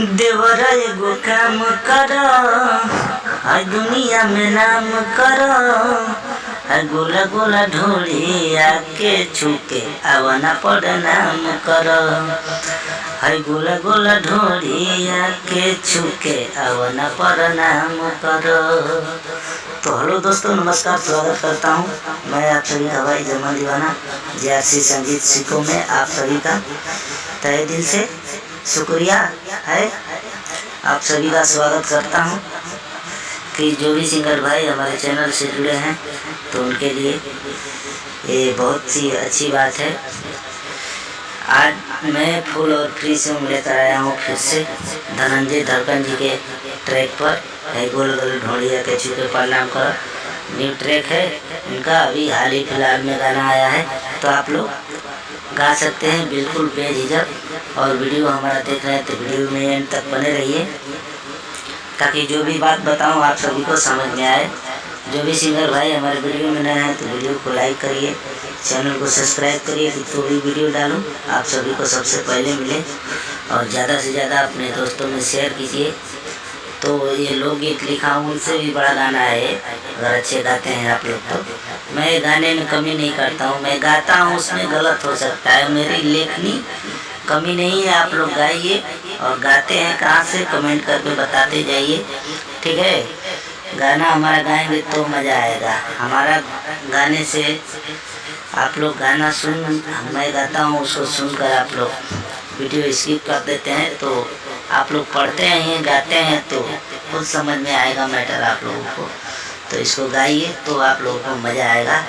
देवर एगो काम कर, हाय दुनिया में नाम कर, हाय गोला गोला ढोली आके छुके आवना प्रणाम कर, हाय गोला गोला ढोली आके छुके आवना प्रणाम कर। तो हेलो दोस्तों, नमस्कार, स्वागत करता हूँ मैं आप सभी का भाई जर्मन दीवाना JRC संगीत सीखो में आप सभी का तहे दिल से शुक्रिया है। आप सभी का स्वागत करता हूँ कि जो भी सिंगर भाई हमारे चैनल से जुड़े हैं तो उनके लिए ये बहुत सी अच्छी बात है। आज मैं फुल और फ्री सॉन्ग लेकर आया हूँ फिर से धनंजय धड़कन जी के ट्रैक पर, है गोल गोल ढोलिया के छुके प्रणाम कर। न्यू ट्रैक है उनका, अभी हाल ही फिलहाल में गाना आया है, तो आप लोग गा सकते हैं बिल्कुल बेझिझक। और वीडियो हमारा देख रहे हैं तो वीडियो में एंड तक बने रहिए ताकि जो भी बात बताऊं आप सभी को समझ में आए। जो भी सिंगर भाई हमारे वीडियो में नए हैं तो वीडियो को लाइक करिए, चैनल को सब्सक्राइब करिए कि तो भी वीडियो डालूं आप सभी को सबसे पहले मिले। और ज़्यादा से ज़्यादा अपने दोस्तों में शेयर कीजिए। तो ये लोकगीत लिखा हूँ, उनसे भी बड़ा गाना है, अगर अच्छे गाते हैं आप लोग तो। मैं गाने में कमी नहीं करता हूँ, मैं गाता हूँ उसमें गलत हो सकता है, मेरी लेखनी कमी नहीं है। आप लोग गाइए और गाते हैं कहाँ से कमेंट करके बताते जाइए, ठीक है। गाना हमारा गाएंगे तो मज़ा आएगा। हमारा गाने से आप लोग गाना सुन, मैं गाता हूँ उसको सुनकर आप लोग वीडियो स्किप कर देते हैं, तो आप लोग पढ़ते हैं गाते हैं तो खुद समझ में आएगा मैटर आप लोगों को। तो इसको गाइए तो आप लोगों को मज़ा आएगा।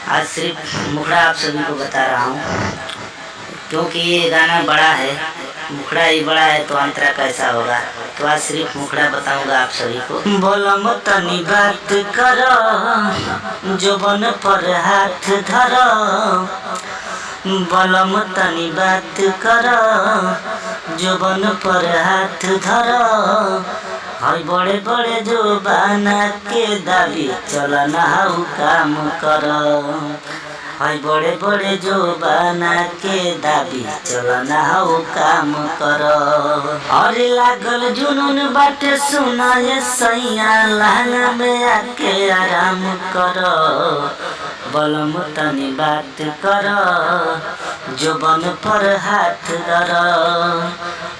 आज सिर्फ मुखड़ा आप सभी को बता रहा हूँ क्योंकि ये गाना बड़ा है, मुखड़ा ही बड़ा है तो अंतरा कैसा होगा। तो आज सिर्फ मुखड़ा बताऊंगा आप सभी को। बोलो मतनी बात करो, जोबन पर हाथ धरो, बोलो मतनी बात करो, जोबन पर हाथ धरो, हाय बड़े बड़े जो बना के दाबी चलो ना काम करो, हाय बड़े बड़े जो बना के दाबी चलो ना काम करो। और लागल जुनून बाटे सुना ये सैया, लहंगा में आके आराम करो, बलम तनी बात करो, जोबन पर हाथ धरो,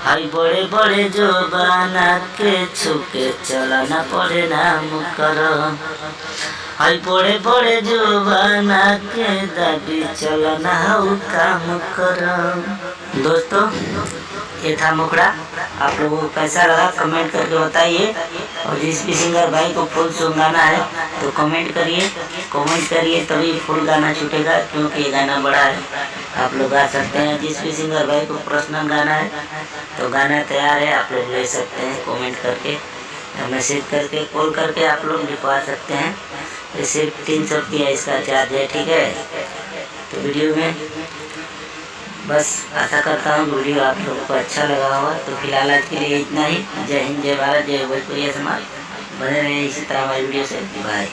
हाय बड़े बड़े जो बना के छुके चलो ना प्रणाम करो, हाय बड़े बड़े जो बना के दाबी चलो ना काम करो। दोस्तों ये था मुखड़ा, आप लोगों को कैसा लगा कमेंट करके बताइए। और जिस भी सिंगर भाई को फुल सॉन्ग गाना है तो कमेंट करिए तभी फुल गाना छूटेगा, क्योंकि ये गाना बड़ा है, आप लोग गा सकते हैं। जिस भी सिंगर भाई को पर्सनल गाना है तो गाना तैयार है, आप लोग ले सकते हैं कमेंट करके, मैसेज करके, कॉल करके आप लोग लिखवा सकते हैं। ये सिर्फ 300 रुपया इसका चार्ज है, ठीक है। तो वीडियो में बस आशा करता हूँ वीडियो आप लोगों को अच्छा लगा होगा। तो फिलहाल आज के लिए इतना ही। जय हिंद, जय भारत, जय भोजपुरी समाज। बने रहे इसी तरह हमारी वीडियो से। बाय।